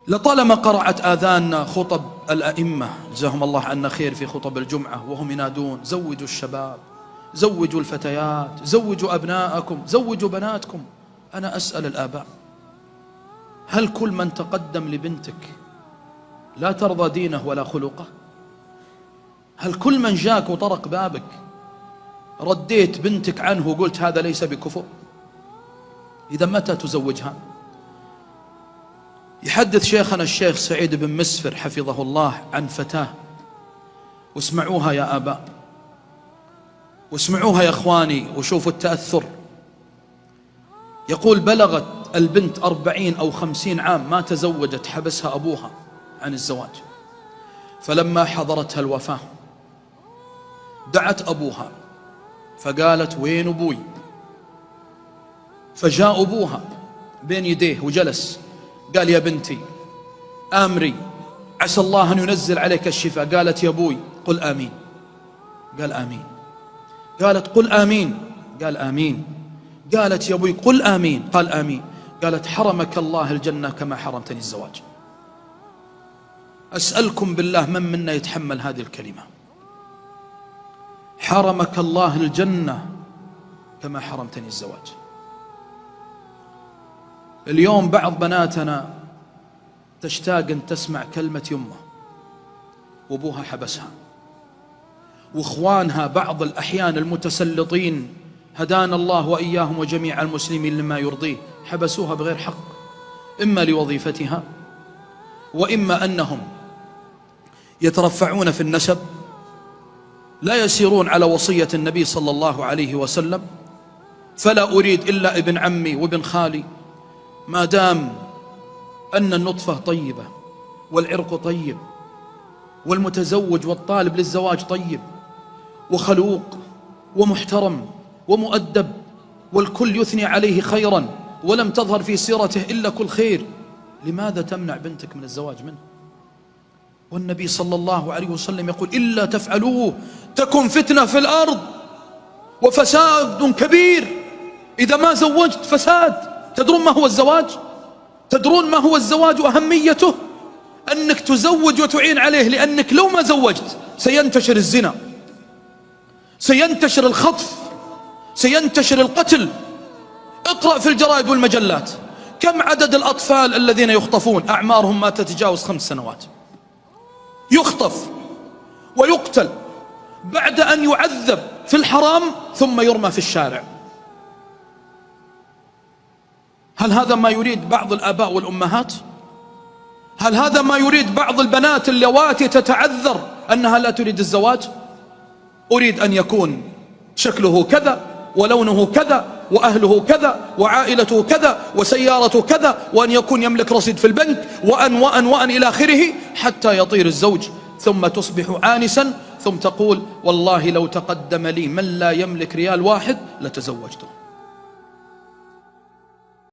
لطالما قرعت آذان خطب الأئمة جزاهم الله عنا خير في خطب الجمعة وهم ينادون: زوجوا الشباب، زوجوا الفتيات، زوجوا أبناءكم، زوجوا بناتكم. أنا أسأل الآباء: هل كل من تقدم لبنتك لا ترضى دينه ولا خلقه؟ هل كل من جاك وطرق بابك رديت بنتك عنه وقلت هذا ليس بكفر؟ إذا متى تزوجها؟ يحدث شيخنا الشيخ سعيد بن مسفر حفظه الله عن فتاة، واسمعوها يا آباء، واسمعوها يا أخواني وشوفوا التأثر. يقول: بلغت البنت 40 أو 50 عام ما تزوجت، حبسها أبوها عن الزواج، فلما حضرتها الوفاة دعت أبوها فقالت: وين أبوي؟ فجاء أبوها بين يديه وجلس، قال: يا بنتي آمري، عسى الله أن ينزل عليك الشفاء. قالت: يا أبوي قل آمين. قال: آمين. قالت: قل آمين. قال: آمين. قالت: يا أبوي قل آمين. قال: آمين. قالت: حرمك الله الجنة كما حرمتني الزواج. أسألكم بالله من منا يتحمل هذه الكلمة؟ حرمك الله الجنة كما حرمتني الزواج. اليوم بعض بناتنا تشتاق أن تسمع كلمة يمه وأبوها حبسها، وإخوانها بعض الأحيان المتسلطين هدانا الله وإياهم وجميع المسلمين لما يرضيه حبسوها بغير حق، إما لوظيفتها، وإما أنهم يترفعون في النسب، لا يسيرون على وصية النبي صلى الله عليه وسلم. فلا أريد إلا ابن عمي وابن خالي، ما دام أن النطفة طيبة والعرق طيب والمتزوج والطالب للزواج طيب وخلوق ومحترم ومؤدب والكل يثني عليه خيرا ولم تظهر في سيرته إلا كل خير، لماذا تمنع بنتك من الزواج منه؟ والنبي صلى الله عليه وسلم يقول: إلا تفعلوه تكن فتنة في الأرض وفساد كبير. إذا ما زوجت فساد. تدرون ما هو الزواج؟ تدرون ما هو الزواج وأهميته؟ أنك تزوج وتعين عليه، لأنك لو ما زوجت سينتشر الزنا، سينتشر الخطف، سينتشر القتل. اقرأ في الجرائد والمجلات كم عدد الأطفال الذين يخطفون، أعمارهم ما تتجاوز 5 سنوات، يخطف ويقتل بعد أن يعذب في الحرام ثم يرمى في الشارع. هل هذا ما يريد بعض الآباء والأمهات؟ هل هذا ما يريد بعض البنات اللواتي تتعذر أنها لا تريد الزواج؟ أريد أن يكون شكله كذا ولونه كذا وأهله كذا وعائلته كذا وسيارته كذا، وأن يكون يملك رصيد في البنك وأن إلى آخره، حتى يطير الزوج ثم تصبح آنسا ثم تقول: والله لو تقدم لي من لا يملك ريال واحد لتزوجته.